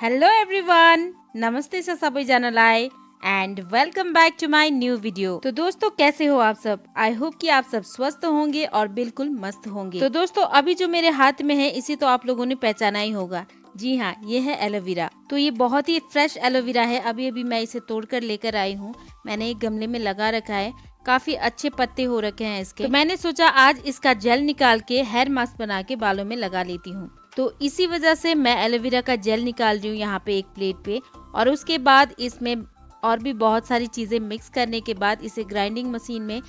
Hello everyone, नमस्ते से सभी जानलाई and welcome back to my new video. तो दोस्तों कैसे हो आप सब? आई होप कि आप सब स्वस्थ होंगे और बिल्कुल मस्त होंगे। तो दोस्तों अभी जो मेरे हाथ में है इसे तो आप लोगों ने पहचाना ही होगा। जी हाँ, ये है एलोवेरा। तो ये बहुत ही फ्रेश एलोवेरा है। अभी अभी मैं इसे तोड़कर लेकर आई हूँ। मैंने एक गमले में लगा रखा है। काफी अच्छे पत्ते हो रखे हैं इसके। तो मैंने सोचा आज इसका जेल निकाल के हेयर मास्क बना के बालों में लगा लेती हूँ। तो इसी वजह से मैं एलोवेरा का जेल निकाल रही हूँ यहाँ पे एक प्लेट पे। और उसके बाद इसमें और भी बहुत सारी चीजें मिक्स करने के बाद इसे ग्राइंडिंग मशीन में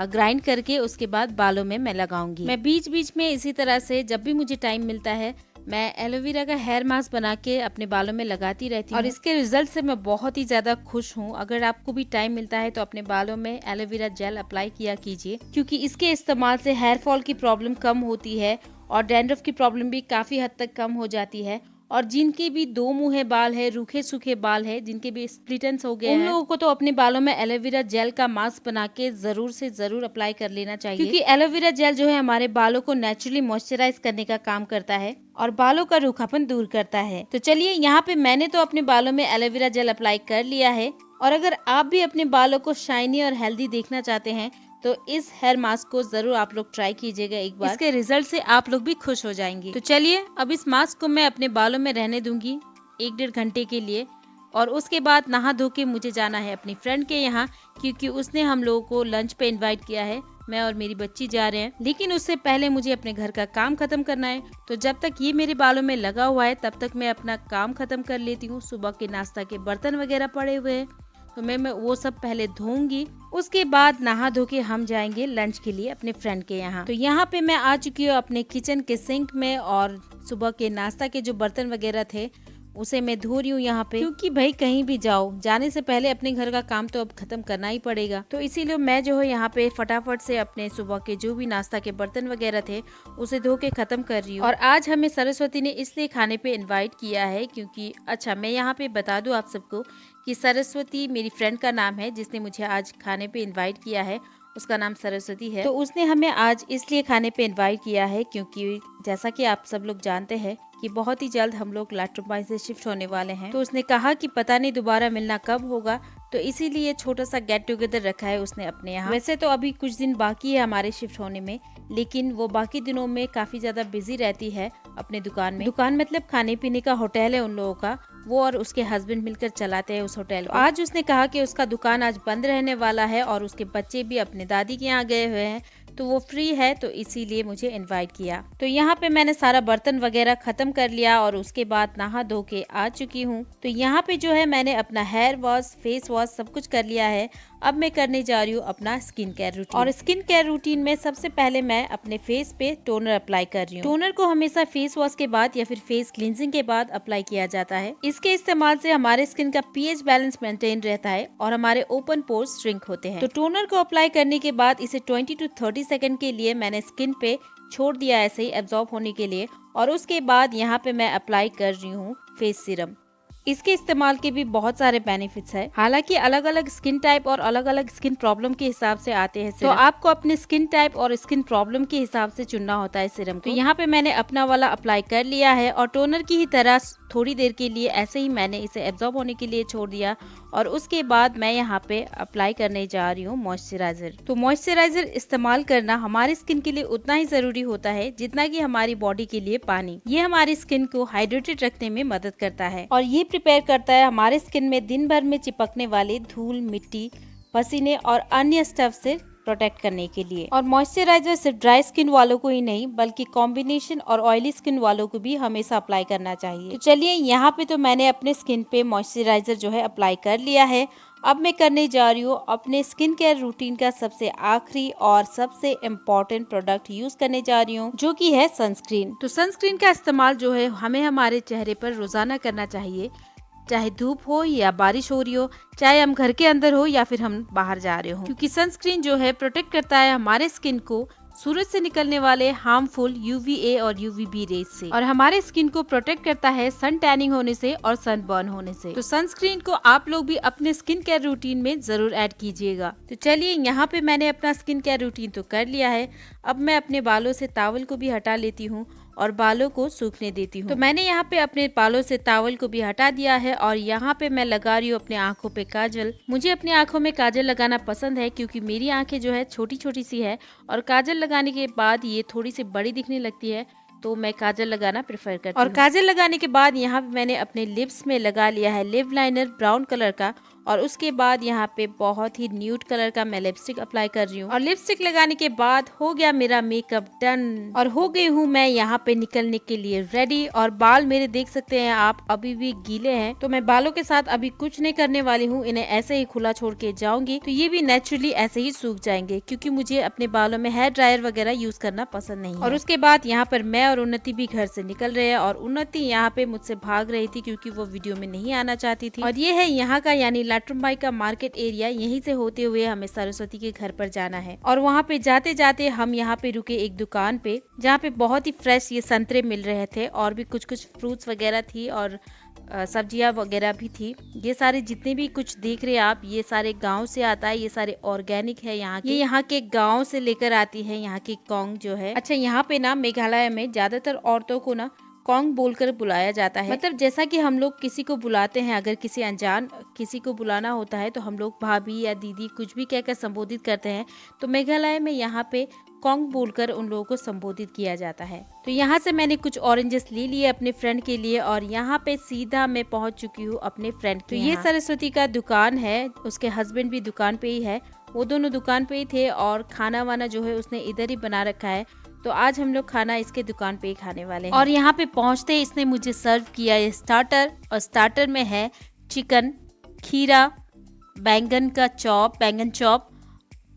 ग्राइंड करके उसके बाद बालों में मैं लगाऊंगी। मैं बीच बीच में इसी तरह से जब भी मुझे टाइम मिलता है मैं एलोवेरा का हेयर मास्क बना के अपने बालों में लगाती रहती हूँ और इसके रिजल्ट से मैं बहुत ही ज्यादा खुश हूँ। अगर आपको भी टाइम मिलता है तो अपने बालों में एलोवेरा जेल अप्लाई किया कीजिए, क्योंकि इसके इस्तेमाल से हेयर फॉल की प्रॉब्लम कम होती है और डैंड्रफ की प्रॉब्लम भी काफी हद तक कम हो जाती है। और जिनके भी दो मुंहे बाल है, रूखे सूखे बाल है, जिनके भी स्प्लिटेंस हो गए उन लोगों को तो अपने बालों में एलोवेरा जेल का मास्क बना के जरूर से जरूर अप्लाई कर लेना चाहिए, क्योंकि एलोवेरा जेल जो है हमारे बालों को नेचुरली मॉइस्चराइज करने का काम करता है और बालों का रूखापन दूर करता है। तो चलिए यहाँ पे मैंने तो अपने बालों में एलोवेरा जेल अप्लाई कर लिया है। और अगर आप भी अपने बालों को शाइनी और हेल्दी देखना चाहते हैं तो इस हेयर मास्क को जरूर आप लोग ट्राई कीजिएगा एक बार। इसके रिजल्ट से आप लोग भी खुश हो जाएंगे। तो चलिए अब इस मास्क को मैं अपने बालों में रहने दूंगी 1-1.5 घंटे के लिए। और उसके बाद नहा धो के मुझे जाना है अपनी फ्रेंड के यहाँ, क्योंकि उसने हम लोगों को लंच पे इनवाइट किया है। मैं और मेरी बच्ची जा रहे हैं, लेकिन उससे पहले मुझे अपने घर का काम खत्म करना है। तो जब तक ये मेरे बालों में लगा हुआ है तब तक मैं अपना काम खत्म कर लेती हूँ। सुबह के नाश्ता के बर्तन वगैरह पड़े हुए हैं तो मैं वो सब पहले धोऊंगी। उसके बाद नहा धो के हम जाएंगे लंच के लिए अपने फ्रेंड के यहाँ। तो यहाँ पे मैं आ चुकी हूँ अपने किचन के सिंक में और सुबह के नाश्ता के जो बर्तन वगैरह थे उसे मैं धो रही हूँ यहाँ पे, क्योंकि भाई कहीं भी जाओ जाने से पहले अपने घर का काम तो अब खत्म करना ही पड़ेगा। तो इसीलिए मैं जो है यहाँ पे फटाफट से अपने सुबह के जो भी नाश्ता के बर्तन वगैरह थे उसे धो के खत्म कर रही हूँ। और आज हमें सरस्वती ने इसलिए खाने पे इनवाइट किया है क्योंकि अच्छा मैं यहाँ पे बता दूं आप सबको कि सरस्वती मेरी फ्रेंड का नाम है जिसने मुझे आज खाने पे इनवाइट किया है। उसका नाम सरस्वती है। तो उसने हमें आज इसलिए खाने पे इनवाइट किया है क्योंकि जैसा कि आप सब लोग जानते हैं कि बहुत ही जल्द हम लोग लाटरम्बाई से शिफ्ट होने वाले हैं। तो उसने कहा कि पता नहीं दोबारा मिलना कब होगा, तो इसीलिए छोटा सा गेट टुगेदर रखा है उसने अपने यहाँ। वैसे तो अभी कुछ दिन बाकी है हमारे शिफ्ट होने में, लेकिन वो बाकी दिनों में काफी ज्यादा बिजी रहती है अपने दुकान में। दुकान मतलब खाने पीने का होटल है उन लोगों का, वो और उसके हस्बैंड मिलकर चलाते हैं उस होटल को। आज उसने कहा कि उसका दुकान आज बंद रहने वाला है और उसके बच्चे भी अपने दादी के यहाँ गए हुए हैं, तो वो फ्री है, तो इसीलिए मुझे इनवाइट किया। तो यहाँ पे मैंने सारा बर्तन वगैरह खत्म कर लिया और उसके बाद नहा धो के आ चुकी हूँ। तो यहाँ पे जो है मैंने अपना हेयर वॉश, फेस वॉश सब कुछ कर लिया है। अब मैं करने जा रही हूँ अपना स्किन केयर रूटीन। और स्किन केयर रूटीन में सबसे पहले मैं अपने फेस पे टोनर अप्लाई कर रही हूँ। टोनर को हमेशा फेस वॉश के बाद या फिर फेस क्लींजिंग के बाद अप्लाई किया जाता है। इसके इस्तेमाल से हमारे स्किन का पीएच बैलेंस मेंटेन रहता है और हमारे ओपन पोर्स श्रिंक होते हैं। तो टोनर को अप्लाई करने के बाद इसे 20 to 30 सेकंड के लिए मैंने स्किन पे छोड़ दिया ऐसे ही एब्जॉर्ब होने के लिए। और उसके बाद यहाँ पे मैं अप्लाई कर रही हूँ फेस सीरम। इसके इस्तेमाल के भी बहुत सारे बेनिफिट्स है। हालांकि अलग अलग स्किन टाइप और अलग अलग स्किन प्रॉब्लम के हिसाब से आते हैं, तो आपको अपने स्किन टाइप और स्किन प्रॉब्लम के हिसाब से चुनना होता है सीरम को। तो यहाँ पे मैंने अपना वाला अप्लाई कर लिया है और टोनर की ही तरह थोड़ी देर के लिए ऐसे ही मैंने इसे एब्जॉर्ब होने के लिए छोड़ दिया। और उसके बाद मैं यहाँ पे अप्लाई करने जा रही हूँ मॉइस्चराइजर। तो मॉइस्चराइजर इस्तेमाल करना हमारी स्किन के लिए उतना ही जरूरी होता है जितना कि हमारी बॉडी के लिए पानी। ये हमारी स्किन को हाइड्रेटेड रखने में मदद करता है और ये प्रिपेयर करता है हमारे स्किन में दिन भर में चिपकने वाले धूल, मिट्टी, पसीने और अन्य स्टफ से प्रोटेक्ट करने के लिए। और मॉइस्चराइजर सिर्फ ड्राई स्किन वालों को ही नहीं बल्कि कॉम्बिनेशन और ऑयली स्किन वालों को भी हमेशा अप्लाई करना चाहिए। तो चलिए यहाँ पे तो मैंने अपने स्किन पे मॉइस्चराइजर जो है अप्लाई कर लिया है। अब मैं करने जा रही हूँ अपने स्किन केयर रूटीन का सबसे आखिरी और सबसे इम्पोर्टेंट प्रोडक्ट यूज करने जा रही हूँ, जो कि है सनस्क्रीन। तो सनस्क्रीन का इस्तेमाल जो है हमें हमारे चेहरे पर रोजाना करना चाहिए, चाहे धूप हो या बारिश हो रही हो, चाहे हम घर के अंदर हो या फिर हम बाहर जा रहे हो, क्योंकि सनस्क्रीन जो है प्रोटेक्ट करता है हमारे स्किन को सूरज से निकलने वाले हार्मफुल यूवीए और यूवीबी रेज से, और हमारे स्किन को प्रोटेक्ट करता है सन टैनिंग होने से और सन बर्न होने से। तो सनस्क्रीन को आप लोग भी अपने स्किन केयर रूटीन में जरूर ऐड कीजिएगा। तो चलिए यहाँ पे मैंने अपना स्किन केयर रूटीन तो कर लिया है। अब मैं अपने बालों से टॉवल को भी हटा लेती हूँ और बालों को सूखने देती हूँ। तो मैंने यहाँ पे अपने बालों से टॉवल को भी हटा दिया है और यहाँ पे मैं लगा रही हूँ अपने आँखों पे काजल। मुझे अपनी आँखों में काजल लगाना पसंद है क्योंकि मेरी आँखें जो है छोटी छोटी सी है और काजल लगाने के बाद ये थोड़ी सी बड़ी दिखने लगती है, तो मैं काजल लगाना प्रेफर करती हूँ। और काजल लगाने के बाद यहाँ पे मैंने अपने लिप्स में लगा लिया है लिप लाइनर ब्राउन कलर का और उसके बाद यहाँ पे बहुत ही न्यूड कलर का मैं लिपस्टिक अप्लाई कर रही हूँ। और लिपस्टिक लगाने के बाद हो गया मेरा मेकअप डन और हो गई हूँ मैं यहाँ पे निकलने के लिए रेडी। और बाल मेरे देख सकते हैं आप अभी भी गीले हैं, तो मैं बालों के साथ अभी कुछ नहीं करने वाली हूँ, इन्हें ऐसे ही खुला छोड़ के जाऊंगी तो ये भी नेचुरली ऐसे ही सूख जाएंगे क्योंकि मुझे अपने बालों में हेयर ड्रायर वगैरह यूज करना पसंद नहीं है। और उसके बाद यहाँ पर मैं और उन्नति भी घर से निकल रहे हैं और उन्नति यहाँ पे मुझसे भाग रही थी क्योंकि वो वीडियो में नहीं आना चाहती थी। और ये है यहाँ का यानी लाटरम्बाई का मार्केट एरिया, यहीं से होते हुए हमें सरस्वती के घर पर जाना है। और वहाँ पे जाते जाते हम यहाँ पे रुके एक दुकान पे जहाँ पे बहुत ही फ्रेश ये संतरे मिल रहे थे और भी कुछ कुछ फ्रूट्स वगैरह थी और सब्जियां वगैरह भी थी। ये सारे जितने भी कुछ देख रहे हैं आप, ये सारे गांव से आता है, ये सारे ऑर्गेनिक है यहाँ के, ये यहाँ के गांव से लेकर आती है यहाँ की कॉन्ग जो है। अच्छा, यहाँ पे ना मेघालय में ज्यादातर औरतों को ना कॉन्ग बोलकर बुलाया जाता है। मतलब जैसा कि हम लोग किसी को बुलाते हैं, अगर किसी अनजान किसी को बुलाना होता है तो हम लोग भाभी या दीदी कुछ भी कहकर संबोधित करते हैं, तो मेघालय में यहाँ पे कॉन्ग बोलकर उन लोगों को संबोधित किया जाता है। तो यहाँ से मैंने कुछ ऑरेंजेस ले लिए अपने फ्रेंड के लिए और यहाँ पे सीधा मैं पहुँच चुकी हूँ अपने फ्रेंड के। तो ये सरस्वती का दुकान है, उसके हस्बैंड भी दुकान पे ही है, वो दोनों दुकान पे ही थे और खाना वाना जो है उसने इधर ही बना रखा है, तो आज हम लोग खाना इसके दुकान पे ही खाने वाले हैं। और यहाँ पे पहुँचते ही इसने मुझे सर्व किया है स्टार्टर, और स्टार्टर में है चिकन, खीरा, बैंगन का चॉप, बैंगन चॉप,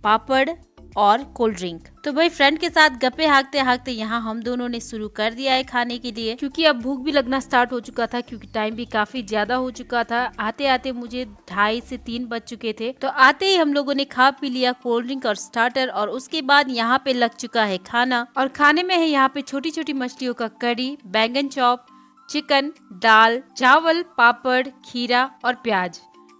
पापड़ और कोल्ड ड्रिंक। तो भाई फ्रेंड के साथ गप्पे हाँकते हाँकते यहाँ हम दोनों ने शुरू कर दिया है खाने के लिए, क्योंकि अब भूख भी लगना स्टार्ट हो चुका था क्योंकि टाइम भी काफी ज्यादा हो चुका था। आते आते मुझे 2:30 से 3 बज चुके थे। तो आते ही हम लोगों ने खा पी लिया कोल्ड ड्रिंक और स्टार्टर और उसके बाद यहाँ पे लग चुका है खाना। और खाने में है यहाँ पे छोटी छोटी मछलियों का कड़ी, बैंगन चॉप, चिकन, दाल, चावल, पापड़, खीरा और प्याज।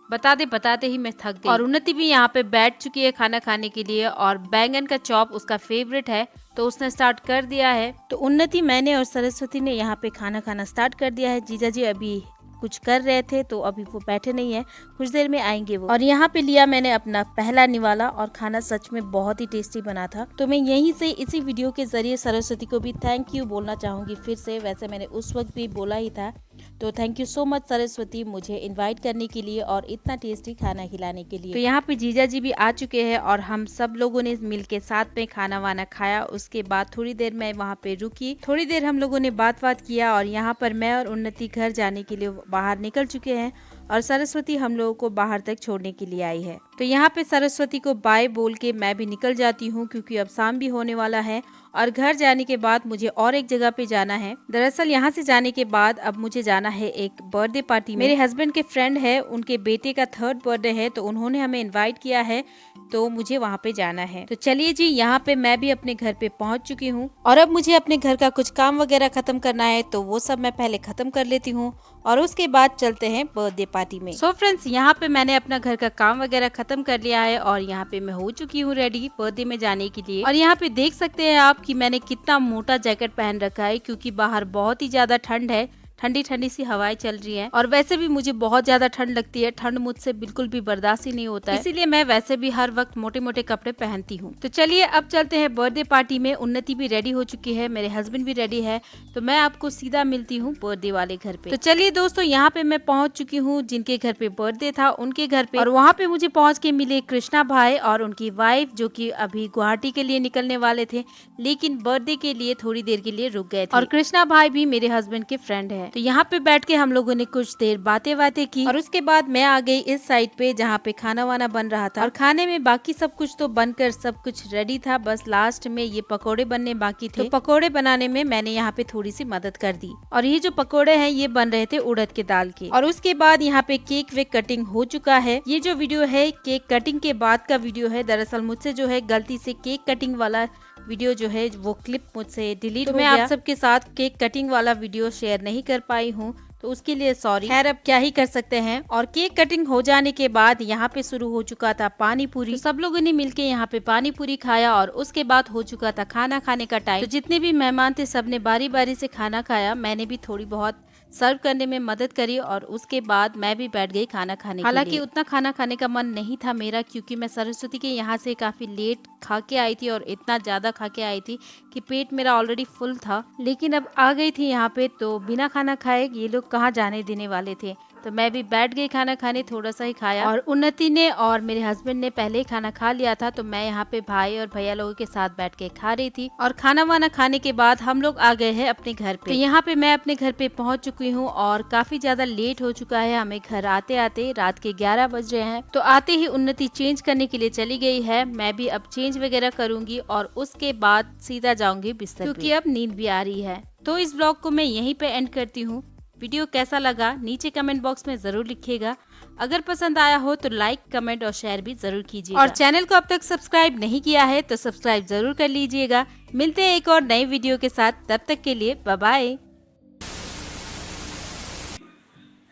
बताते ही मैं थक गई। और उन्नति भी यहाँ पे बैठ चुकी है खाना खाने के लिए और बैंगन का चॉप उसका फेवरेट है तो उसने स्टार्ट कर दिया है। तो उन्नति, मैंने और सरस्वती ने यहाँ पे खाना खाना स्टार्ट कर दिया है। जीजा जी अभी कुछ कर रहे थे तो अभी वो बैठे नहीं है, कुछ देर में आएंगे वो। और यहाँ पे लिया मैंने अपना पहला निवाला और खाना सच में बहुत ही टेस्टी बना था। तो मैं यहीं से इसी वीडियो के जरिए सरस्वती को भी थैंक यू बोलना चाहूंगी फिर से, वैसे मैंने उस वक्त भी बोला ही था। तो thank you so much Saraswati मुझे इनवाइट करने के लिए और इतना टेस्टी खाना खिलाने के लिए। तो यहाँ पे जीजा जी भी आ चुके हैं और हम सब लोगों ने मिलके साथ में खाना वाना खाया। उसके बाद थोड़ी देर मैं वहाँ पे रुकी, थोड़ी देर हम लोगों ने बात किया और यहाँ पर मैं और उन्नति घर जाने के लिए बाहर निकल चुके हैं और सरस्वती हम लोगों को बाहर तक छोड़ने के लिए आई है। तो यहाँ पे सरस्वती को बाय बोल के मैं भी निकल जाती हूँ क्योंकि अब शाम भी होने वाला है और घर जाने के बाद मुझे और एक जगह पे जाना है। दरअसल यहाँ से जाने के बाद अब मुझे जाना है एक बर्थडे पार्टी में। मेरे हस्बैंड के फ्रेंड है, उनके बेटे का 3rd बर्थडे है तो उन्होंने हमें इनवाइट किया है, तो मुझे वहाँ पे जाना है। तो चलिए जी, यहाँ पे मैं भी अपने घर पे पहुँच चुकी हूँ और अब मुझे अपने घर का कुछ काम वगैरह खत्म करना है, तो वो सब मैं पहले खत्म कर लेती हूँ और उसके बाद चलते हैं बर्थडे पार्टी में। सो फ्रेंड्स, यहाँ पे मैंने अपना घर का काम वगैरह खत्म कर लिया है और यहाँ पे मैं हो चुकी हूँ रेडी बर्थडे में जाने के लिए। और यहाँ पे देख सकते हैं आप कि मैंने कितना मोटा जैकेट पहन रखा है क्योंकि बाहर बहुत ही ज्यादा ठंड है, ठंडी ठंडी सी हवाएं चल रही हैं और वैसे भी मुझे बहुत ज्यादा ठंड लगती है, ठंड मुझसे बिल्कुल भी बर्दाश्त ही नहीं होता है, इसीलिए मैं वैसे भी हर वक्त मोटे मोटे कपड़े पहनती हूँ। तो चलिए अब चलते हैं बर्थडे पार्टी में। उन्नति भी रेडी हो चुकी है, मेरे हस्बैंड भी रेडी है, तो मैं आपको सीधा मिलती हूँ बर्थडे वाले घर पे। तो चलिए दोस्तों, यहाँ पे मैं पहुँच चुकी हूँ जिनके घर पे बर्थडे था उनके घर पे, और वहाँ पे मुझे पहुँच के मिले कृष्णा भाई और उनकी वाइफ जो की अभी गुवाहाटी के लिए निकलने वाले थे लेकिन बर्थडे के लिए थोड़ी देर के लिए रुक गए थे। और कृष्णा भाई भी मेरे हस्बैंड के फ्रेंड है। तो यहाँ पे बैठ के हम लोगों ने कुछ देर बातें की और उसके बाद मैं आ गई इस साइड पे जहाँ पे खाना वाना बन रहा था। और खाने में बाकी सब कुछ तो बनकर सब कुछ रेडी था, बस लास्ट में ये पकोड़े बनने बाकी थे। तो पकोड़े बनाने में मैंने यहाँ पे थोड़ी सी मदद कर दी और ये जो पकोड़े हैं ये बन रहे थे उड़द के दाल के। और उसके बाद यहाँ पे केक वेक कटिंग हो चुका है। ये जो वीडियो है केक कटिंग के बाद का वीडियो है। दरअसल मुझसे जो है गलती से केक कटिंग वाला वीडियो जो है वो क्लिप मुझसे डिलीट हो गया। मैं आप सबके साथ केक कटिंग वाला वीडियो शेयर नहीं कर पाई हूँ, तो उसके लिए सॉरी। खैर अब क्या ही कर सकते हैं। और केक कटिंग हो जाने के बाद यहाँ पे शुरू हो चुका था पानी पूरी। तो सब लोगों ने मिलके यहाँ पे पानी पूरी खाया और उसके बाद हो चुका था खाना खाने का टाइम। तो जितने भी मेहमान थे सबने बारी बारी से खाना खाया। मैंने भी थोड़ी बहुत सर्व करने में मदद करी और उसके बाद मैं भी बैठ गई खाना खाने के लिए। हालांकि उतना खाना खाने का मन नहीं था मेरा, क्योंकि मैं सरस्वती के यहाँ से काफी लेट खा के आई थी और इतना ज्यादा खा के आई थी कि पेट मेरा ऑलरेडी फुल था। लेकिन अब आ गई थी यहाँ पे तो बिना खाना खाए ये लोग कहाँ जाने देने वाले थे। तो मैं भी बैठ गई खाना खाने, थोड़ा सा ही खाया। और उन्नति ने और मेरे हस्बैंड ने पहले ही खाना खा लिया था, तो मैं यहाँ पे भाई और भैया लोगों के साथ बैठ के खा रही थी। और खाना वाना खाने के बाद हम लोग आ गए हैं अपने घर पे। तो यहाँ पे मैं अपने घर पे पहुंच चुकी हूँ और काफी ज्यादा लेट हो चुका है हमें घर आते आते। रात के 11 बज रहे हैं। तो आते ही उन्नति चेंज करने के लिए चली गई है। मैं भी अब चेंज वगैरह करूंगी और उसके बाद सीधा जाऊंगी बिस्तर, क्योंकि अब नींद भी आ रही है। तो इस ब्लॉग को मैं यहीं पे एंड करती हूँ। वीडियो कैसा लगा नीचे कमेंट बॉक्स में जरूर लिखिएगा। अगर पसंद आया हो तो लाइक, कमेंट और शेयर भी जरूर कीजिएगा। और चैनल को अब तक सब्सक्राइब नहीं किया है तो सब्सक्राइब जरूर कर लीजिएगा। मिलते हैं एक और नई वीडियो के साथ, तब तक के लिए बाय बाय।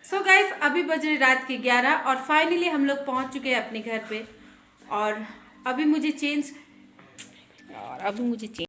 सो गाइस, अभी बज रहे रात के 11 और फाइनली हम लोग पहुंच चुके हैं अपने घर पे। और अभी मुझे चेंज